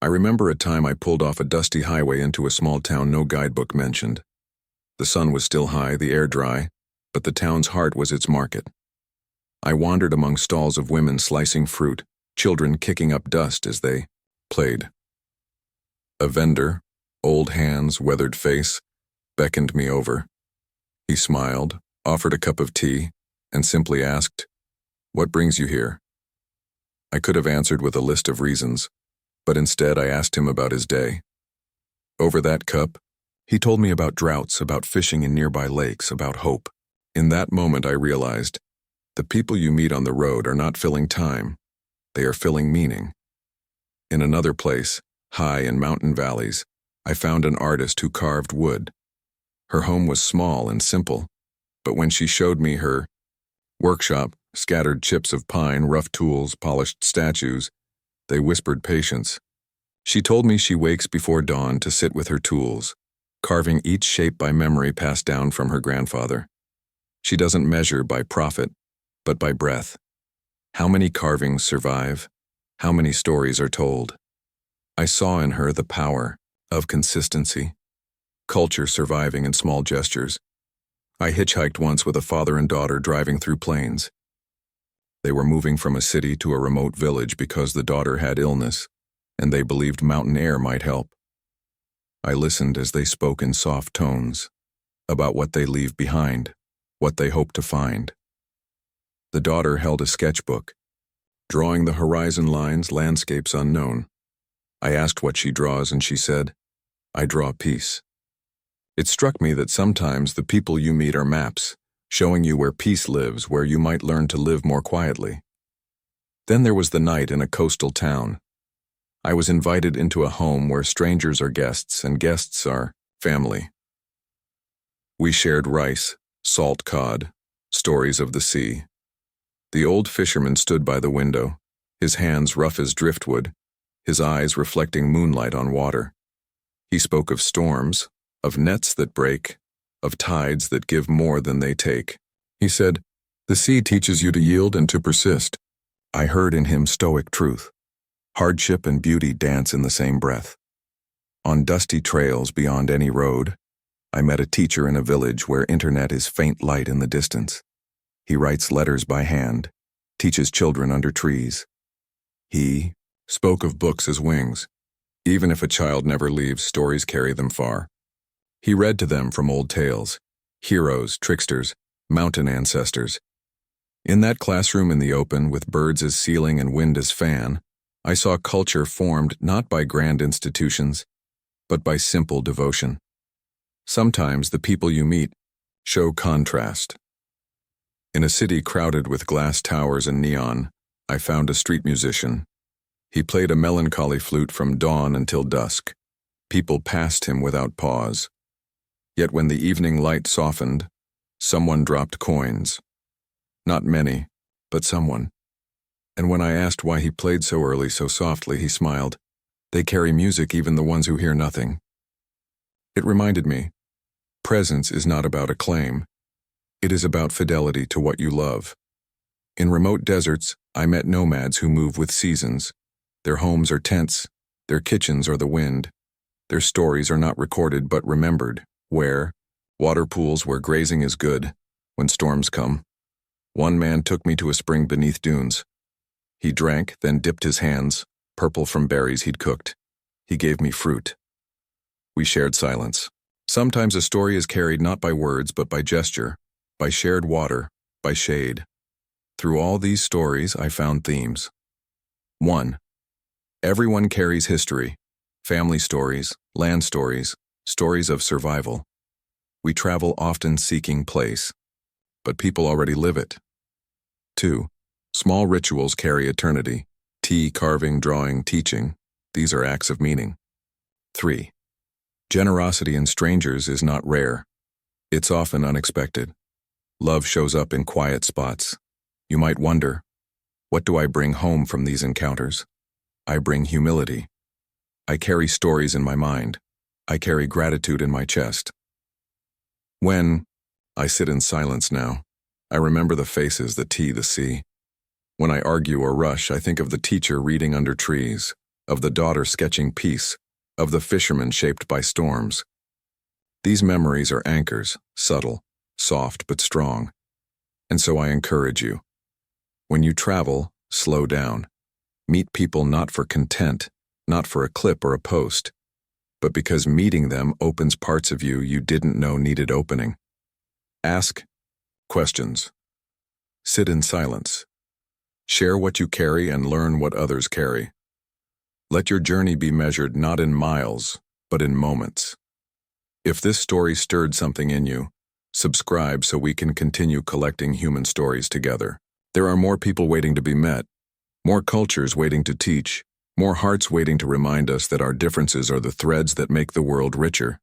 I remember a time I pulled off a dusty highway into a small town no guidebook mentioned. The sun was still high, the air dry, but the town's heart was its market. I wandered among stalls of women slicing fruit, children kicking up dust as they played. A vendor, old hands, weathered face, beckoned me over. He smiled, offered a cup of tea, and simply asked, "What brings you here?" I could have answered with a list of reasons, but instead I asked him about his day. Over that cup, he told me about droughts, about fishing in nearby lakes, about hope. In that moment I realized, the people you meet on the road are not filling time, they are filling meaning. In another place, high in mountain valleys, I found an artist who carved wood. Her home was small and simple, but when she showed me her workshop, scattered chips of pine, rough tools, polished statues, they whispered patience. She told me she wakes before dawn to sit with her tools, carving each shape by memory passed down from her grandfather. She doesn't measure by profit, but by breath. How many carvings survive? How many stories are told? I saw in her the power of consistency, culture surviving in small gestures. I hitchhiked once with a father and daughter driving through plains. They were moving from a city to a remote village because the daughter had illness, and they believed mountain air might help. I listened as they spoke in soft tones about what they leave behind, what they hope to find. The daughter held a sketchbook, drawing the horizon lines, landscapes unknown. I asked what she draws, and she said, "I draw peace." It struck me that sometimes the people you meet are maps, showing you where peace lives, where you might learn to live more quietly. Then there was the night in a coastal town. I was invited into a home where strangers are guests and guests are family. We shared rice, salt cod, stories of the sea. The old fisherman stood by the window, his hands rough as driftwood, his eyes reflecting moonlight on water. He spoke of storms, of nets that break, of tides that give more than they take. He said, "The sea teaches you to yield and to persist." I heard in him stoic truth. Hardship and beauty dance in the same breath. On dusty trails beyond any road, I met a teacher in a village where internet is faint light in the distance. He writes letters by hand, teaches children under trees. He spoke of books as wings. Even if a child never leaves, stories carry them far. He read to them from old tales, heroes, tricksters, mountain ancestors. In that classroom in the open, with birds as ceiling and wind as fan, I saw culture formed not by grand institutions, but by simple devotion. Sometimes the people you meet show contrast. In a city crowded with glass towers and neon, I found a street musician. He played a melancholy flute from dawn until dusk. People passed him without pause. Yet when the evening light softened, someone dropped coins. Not many, but someone. And when I asked why he played so early, so softly, he smiled. They carry music, even the ones who hear nothing. It reminded me, presence is not about acclaim. It is about fidelity to what you love. In remote deserts, I met nomads who move with seasons. Their homes are tents, their kitchens are the wind. Their stories are not recorded but remembered. Where? Water pools where grazing is good, when storms come. One man took me to a spring beneath dunes. He drank, then dipped his hands, purple from berries he'd cooked. He gave me fruit. We shared silence. Sometimes a story is carried not by words but by gesture, by shared water, by shade. Through all these stories, I found themes. 1. Everyone carries history, family stories, land stories, stories of survival. We travel often seeking place, but people already live it. 2. Small rituals carry eternity. Tea, carving, drawing, teaching. These are acts of meaning. 3. Generosity in strangers is not rare. It's often unexpected. Love shows up in quiet spots. You might wonder, what do I bring home from these encounters? I bring humility. I carry stories in my mind. I carry gratitude in my chest. When I sit in silence now, I remember the faces, the tea, the sea. When I argue or rush, I think of the teacher reading under trees, of the daughter sketching peace, of the fisherman shaped by storms. These memories are anchors, subtle, soft but strong. And so I encourage you. When you travel, slow down. Meet people not for content, not for a clip or a post, but because meeting them opens parts of you you didn't know needed opening. Ask questions. Sit in silence. Share what you carry and learn what others carry. Let your journey be measured not in miles, but in moments. If this story stirred something in you, subscribe so we can continue collecting human stories together. There are more people waiting to be met, more cultures waiting to teach, more hearts waiting to remind us that our differences are the threads that make the world richer.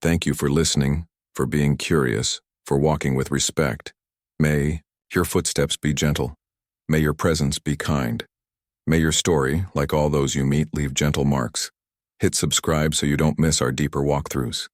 Thank you for listening, for being curious, for walking with respect. May your footsteps be gentle. May your presence be kind. May your story, like all those you meet, leave gentle marks. Hit subscribe so you don't miss our deeper walkthroughs.